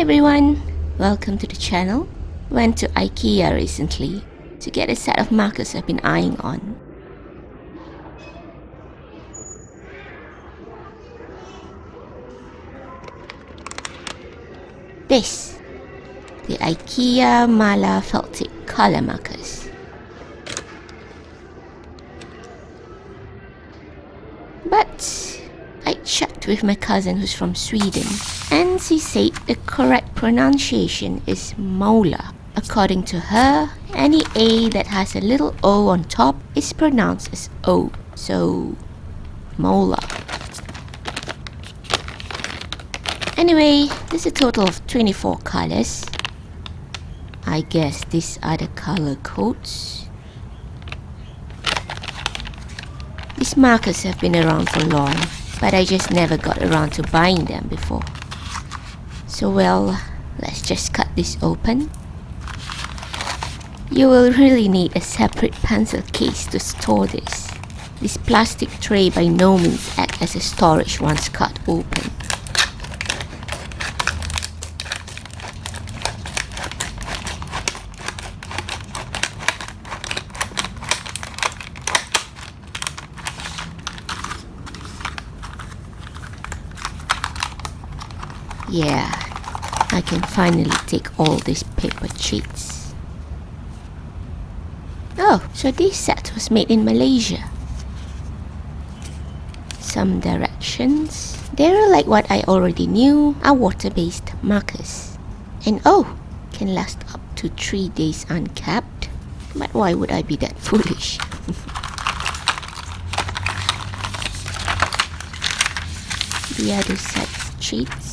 everyone, welcome to the channel. Went to Ikea recently to get a set of markers I've been eyeing on. This, the Ikea Måla felt tip color markers. But I checked with my cousin who's from Sweden, and she said the correct pronunciation is Måla. According to her, any A that has a little O on top is pronounced as O, so Måla. Anyway, there's a total of 24 colors. I guess these are the color codes. These markers have been around for long, but I just never got around to buying them before. So well, let's just cut this open. You will really need a separate pencil case to store this. This plastic tray by no means acts as a storage once cut open. Yeah, I can finally take all these paper sheets. Oh, so this set was made in Malaysia. Some directions. They're like what I already knew are water-based markers. And oh, can last up to 3 days uncapped. But why would I be that foolish? The other set's sheets.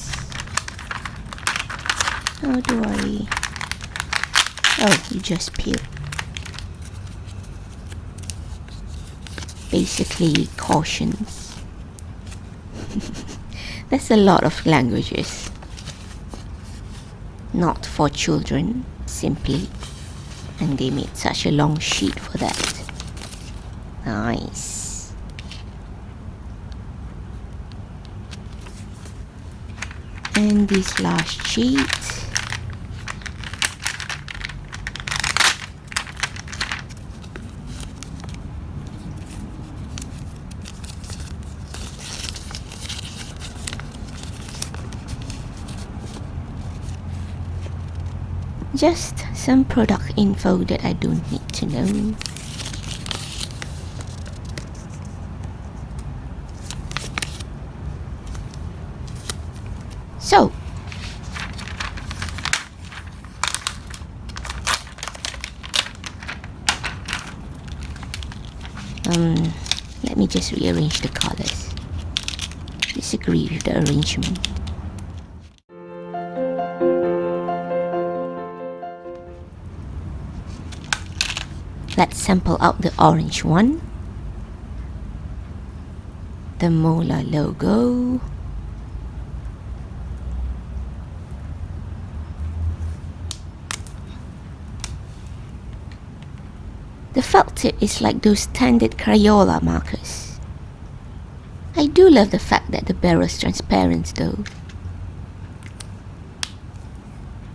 How do I... Oh, you just peel. Basically, cautions. That's a lot of languages. Not for children, simply. And they made such a long sheet for that. Nice. And this last sheet. Just some product info that I don't need to know. So, let me just rearrange the colors. Disagree with the arrangement. Let's sample out the orange one. The Måla logo. The felt tip is like those standard Crayola markers. I do love the fact that the barrel is transparent though.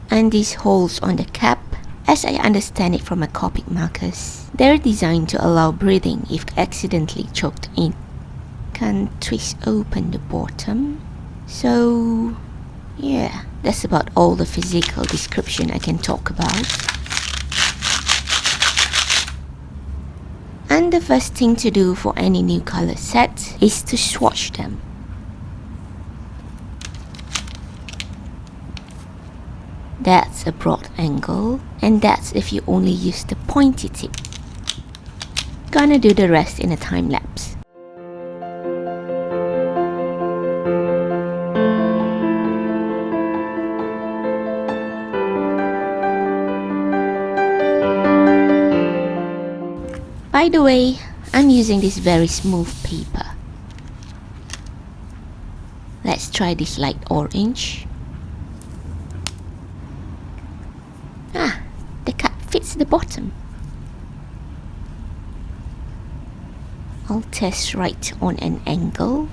And these holes on the cap, as I understand it from my Copic markers, they're designed to allow breathing if accidentally choked in. Can twist open the bottom. So yeah, that's about all the physical description I can talk about. And the first thing to do for any new color set is to swatch them. That's a broad angle, and that's if you only use the pointy tip. Gonna do the rest in a time lapse. By the way, I'm using this very smooth paper. Let's try this light orange. The cut fits the bottom. I'll test right on an angle.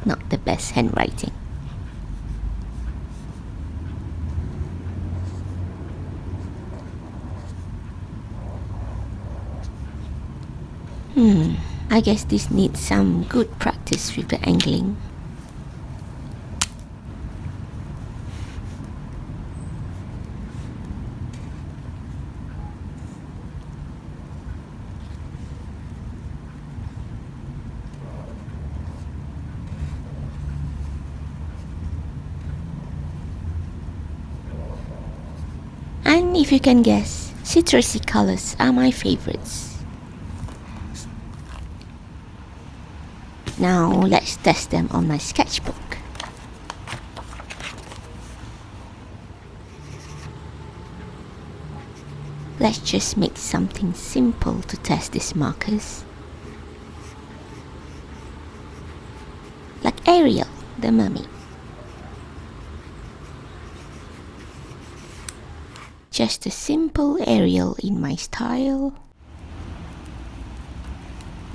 Not the best handwriting. I guess this needs some good practice with the angling. And if you can guess, citrusy colors are my favorites. Now let's test them on my sketchbook. Let's just make something simple to test these markers. Like Ariel, the mermaid. Just a simple Ariel in my style.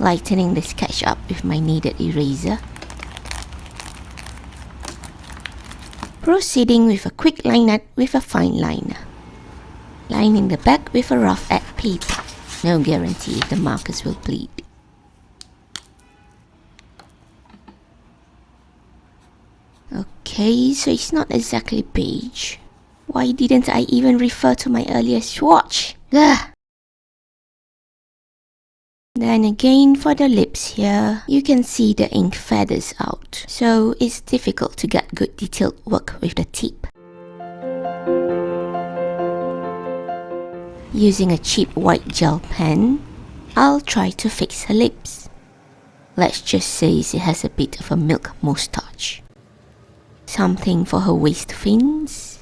Lightening the sketch up with my kneaded eraser. Proceeding with a quick line art with a fine liner. Lining the back with a rough art paper. No guarantee if the markers will bleed. Okay, so it's not exactly beige. Why didn't I even refer to my earlier swatch? Ugh. Then again, for the lips here, you can see the ink feathers out, so it's difficult to get good detailed work with the tip. Using a cheap white gel pen, I'll try to fix her lips. Let's just say she has a bit of a milk moustache. Something for her waist fins.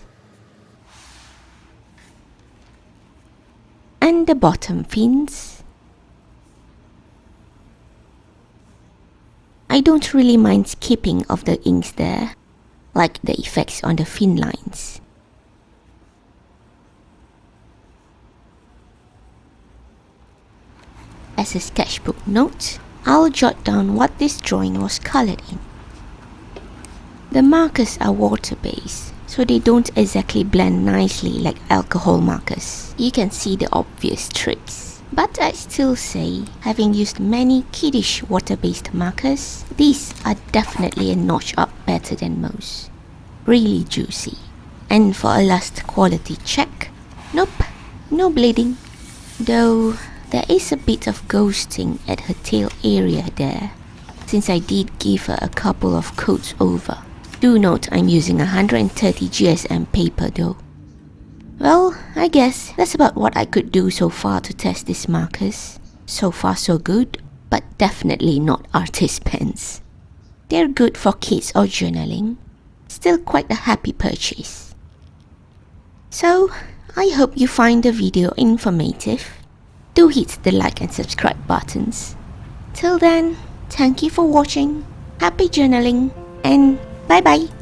And the bottom fins. I don't really mind skipping of the inks there, like the effects on the fin lines. As a sketchbook note, I'll jot down what this drawing was colored in. The markers are water-based, so they don't exactly blend nicely like alcohol markers. You can see the obvious strips. But I'd still say, having used many kiddish water-based markers, these are definitely a notch up better than most. Really juicy. And for a last quality check, nope, no bleeding. Though, there is a bit of ghosting at her tail area there, since I did give her a couple of coats over. Do note I'm using 130 GSM paper though. Well, I guess that's about what I could do so far to test these markers. So far so good, but definitely not artist pens. They're good for kids or journaling. Still quite a happy purchase. So, I hope you find the video informative. Do hit the like and subscribe buttons. Till then, thank you for watching, happy journaling, and bye bye!